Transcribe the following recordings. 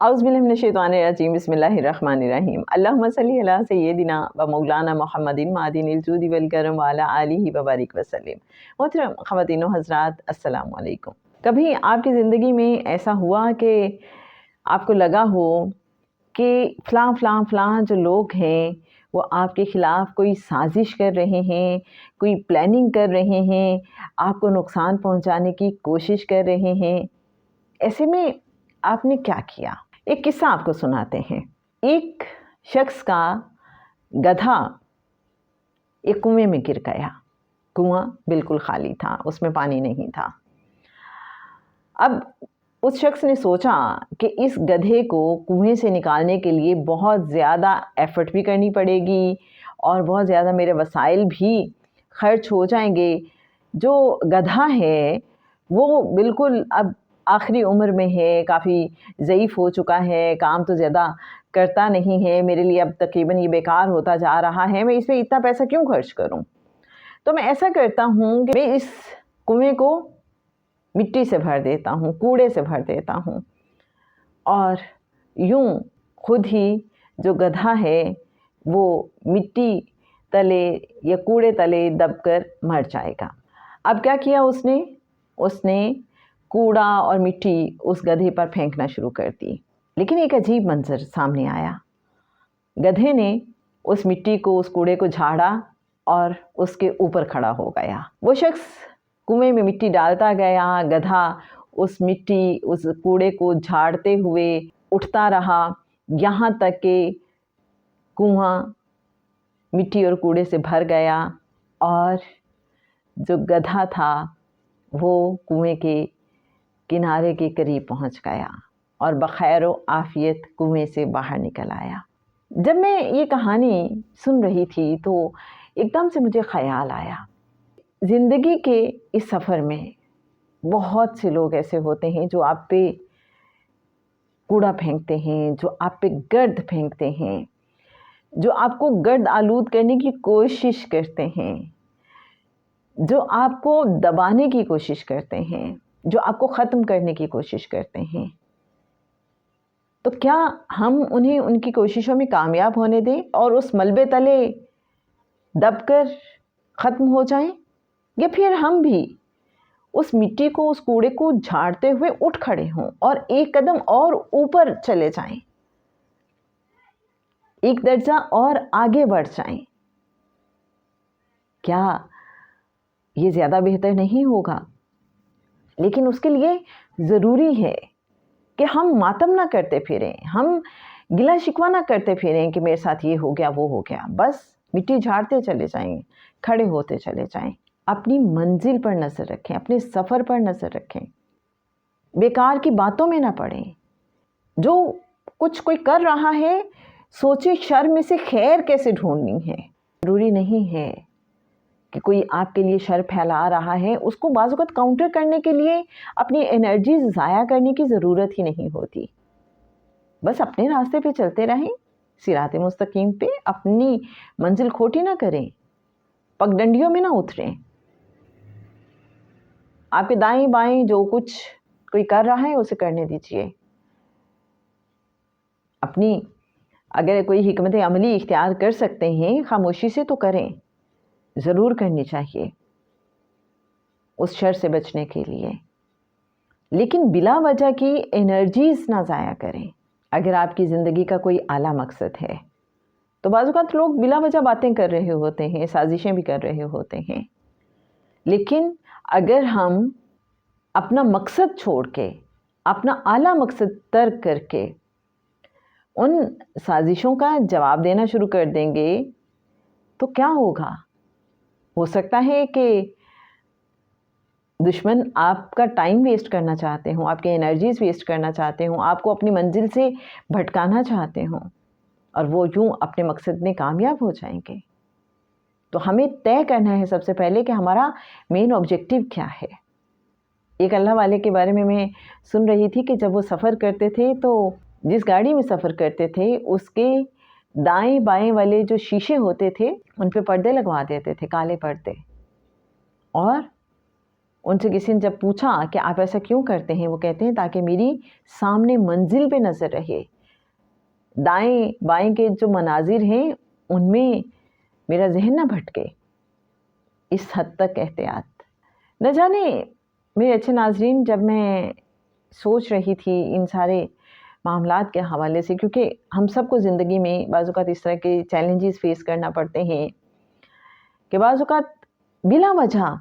اعوذ باللہ من الشیطان الرجیم بسم اللہ الرحمن الرحیم اللہم صلی علی سیدنا و مولانا محمد معدن الجود والکرم وعلی آلہ وبارک وسلم۔ محترم خواتین و حضرات، السلام علیکم۔ کبھی آپ کی زندگی میں ایسا ہوا کہ آپ کو لگا ہو کہ فلاں جو لوگ ہیں وہ آپ کے خلاف کوئی سازش کر رہے ہیں، کوئی پلاننگ کر رہے ہیں، آپ کو نقصان پہنچانے کی کوشش کر رہے ہیں؟ ایسے میں آپ نے کیا کیا؟ ایک قصہ آپ کو سناتے ہیں۔ ایک شخص کا گدھا ایک کنویں میں گر گیا۔ کنواں بالکل خالی تھا، اس میں پانی نہیں تھا۔ اب اس شخص نے سوچا کہ اس گدھے کو کنویں سے نکالنے کے لیے بہت زیادہ ایفرٹ بھی کرنی پڑے گی اور بہت زیادہ میرے وسائل بھی خرچ ہو جائیں گے۔ جو گدھا ہے وہ بالکل اب آخری عمر میں ہے، کافی ضعیف ہو چکا ہے، کام تو زیادہ کرتا نہیں ہے، میرے لیے اب تقریباً یہ بیکار ہوتا جا رہا ہے، میں اس پہ اتنا پیسہ کیوں خرچ کروں؟ تو میں ایسا کرتا ہوں کہ میں اس کنویں کو مٹی سے بھر دیتا ہوں، کوڑے سے بھر دیتا ہوں، اور یوں خود ہی جو گدھا ہے وہ مٹی تلے یا کوڑے تلے دب کر مر جائے گا۔ اب کیا کیا اس نے کوڑا اور مٹی اس گدھے پر پھینکنا شروع کر دی، لیکن ایک عجیب منظر سامنے آیا۔ گدھے نے اس مٹی کو، اس کوڑے کو جھاڑا اور اس کے اوپر کھڑا ہو گیا۔ وہ شخص کنویں میں مٹی ڈالتا گیا، گدھا اس مٹی، اس کوڑے کو جھاڑتے ہوئے اٹھتا رہا، یہاں تک کہ کنواں مٹی اور کوڑے سے بھر گیا اور جو گدھا تھا وہ کنویں کے کنارے کے قریب پہنچ گیا اور بخیر و عافیت کنویں سے باہر نکل آیا۔ جب میں یہ کہانی سن رہی تھی تو ایک دم سے مجھے خیال آیا، زندگی کے اس سفر میں بہت سے لوگ ایسے ہوتے ہیں جو آپ پہ کوڑا پھینکتے ہیں، جو آپ پہ گرد پھینکتے ہیں، جو آپ کو گرد آلود کرنے کی کوشش کرتے ہیں، جو آپ کو دبانے کی کوشش کرتے ہیں، جو آپ کو ختم کرنے کی کوشش کرتے ہیں۔ تو کیا ہم انہیں ان کی کوششوں میں کامیاب ہونے دیں اور اس ملبے تلے دب کر ختم ہو جائیں، یا پھر ہم بھی اس مٹی کو، اس کوڑے کو جھاڑتے ہوئے اٹھ کھڑے ہوں اور ایک قدم اور اوپر چلے جائیں، ایک درجہ اور آگے بڑھ جائیں؟ کیا یہ زیادہ بہتر نہیں ہوگا؟ لیکن اس کے لیے ضروری ہے کہ ہم ماتم نہ کرتے پھریں، ہم گلہ شکوہ نہ کرتے پھریں کہ میرے ساتھ یہ ہو گیا، وہ ہو گیا۔ بس مٹی جھاڑتے چلے جائیں، کھڑے ہوتے چلے جائیں۔ اپنی منزل پر نظر رکھیں، اپنے سفر پر نظر رکھیں، بیکار کی باتوں میں نہ پڑیں۔ جو کچھ کوئی کر رہا ہے سوچے شر میں سے خیر کیسے ڈھونڈنی ہے۔ ضروری نہیں ہے کہ کوئی آپ کے لیے شر پھیلا رہا ہے، اس کو بعض اوقات کاؤنٹر کرنے کے لیے اپنی انرجی ضائع کرنے کی ضرورت ہی نہیں ہوتی۔ بس اپنے راستے پہ چلتے رہیں، صراط مستقیم پہ، اپنی منزل کھوٹی نہ کریں، پگڈنڈیوں میں نہ اتریں۔ آپ کے دائیں بائیں جو کچھ کوئی کر رہا ہے اسے کرنے دیجیے۔ اپنی اگر کوئی حکمت عملی اختیار کر سکتے ہیں خاموشی سے تو کریں، ضرور کرنی چاہیے اس شر سے بچنے کے لیے، لیکن بلا وجہ کی انرجیز نہ ضائع کریں۔ اگر آپ کی زندگی کا کوئی اعلیٰ مقصد ہے تو بعض اوقات لوگ بلا وجہ باتیں کر رہے ہوتے ہیں، سازشیں بھی کر رہے ہوتے ہیں، لیکن اگر ہم اپنا مقصد چھوڑ کے، اپنا اعلیٰ مقصد ترک کر کے ان سازشوں کا جواب دینا شروع کر دیں گے تو کیا ہوگا؟ ہو سکتا ہے کہ دشمن آپ کا ٹائم ویسٹ کرنا چاہتے ہوں، آپ کے انرجیز ویسٹ کرنا چاہتے ہوں، آپ کو اپنی منزل سے بھٹکانا چاہتے ہوں، اور وہ یوں اپنے مقصد میں کامیاب ہو جائیں گے۔ تو ہمیں طے کرنا ہے سب سے پہلے کہ ہمارا مین آبجیکٹیو کیا ہے۔ ایک اللہ والے کے بارے میں سن رہی تھی کہ جب وہ سفر کرتے تھے تو جس گاڑی میں سفر کرتے تھے اس کے دائیں بائیں والے جو شیشے ہوتے تھے ان پہ پردے لگوا دیتے تھے، کالے پردے، اور ان سے کسی نے جب پوچھا کہ آپ ایسا کیوں کرتے ہیں، وہ کہتے ہیں تاکہ میری سامنے منزل پہ نظر رہے، دائیں بائیں کے جو مناظر ہیں ان میں میرا ذہن نہ بھٹکے۔ اس حد تک احتیاط۔ نہ جانے میرے اچھے ناظرین، جب میں سوچ رہی تھی ان سارے معاملات کے حوالے سے، کیونکہ ہم سب کو زندگی میں بعض اوقات اس طرح کے چیلنجز فیس کرنا پڑتے ہیں کہ بعض اوقات بلا وجہ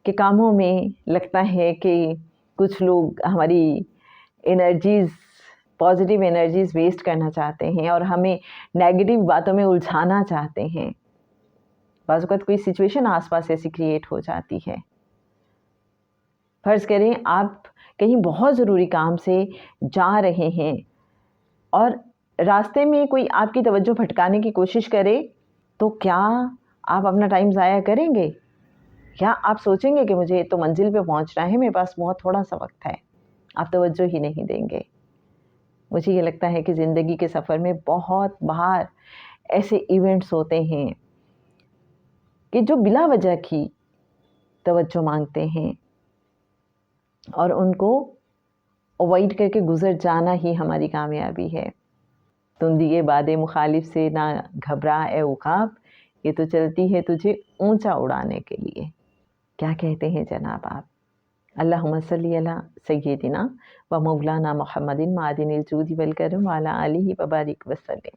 کے کاموں میں لگتا ہے کہ کچھ لوگ ہماری انرجیز، پازیٹیو انرجیز ویسٹ کرنا چاہتے ہیں اور ہمیں نیگیٹو باتوں میں الجھانا چاہتے ہیں۔ بعض اوقات کوئی سچویشن آس پاس ایسی کریٹ ہو جاتی ہے۔ فرض کریں آپ کہیں بہت ضروری کام سے جا رہے ہیں اور راستے میں کوئی آپ کی توجہ بھٹکانے کی کوشش کرے، تو کیا آپ اپنا ٹائم ضائع کریں گے؟ یا آپ سوچیں گے کہ مجھے تو منزل پہ پہنچنا ہے، میرے پاس بہت تھوڑا سا وقت ہے، آپ توجہ ہی نہیں دیں گے؟ مجھے یہ لگتا ہے کہ زندگی کے سفر میں بہت بار ایسے ایونٹس ہوتے ہیں کہ جو بلا وجہ کی توجہ مانگتے ہیں اور ان کو اوائڈ کر کے گزر جانا ہی ہماری کامیابی ہے۔ تم دیے باد مخالف سے نہ گھبرا اے عقاب، یہ تو چلتی ہے تجھے اونچا اڑانے کے لیے۔ کیا کہتے ہیں جناب آپ؟ اللہم صلی علی سیدنا و مولانا محمد معدن الجود والکرم وعلی آلہ وبارک وسلم۔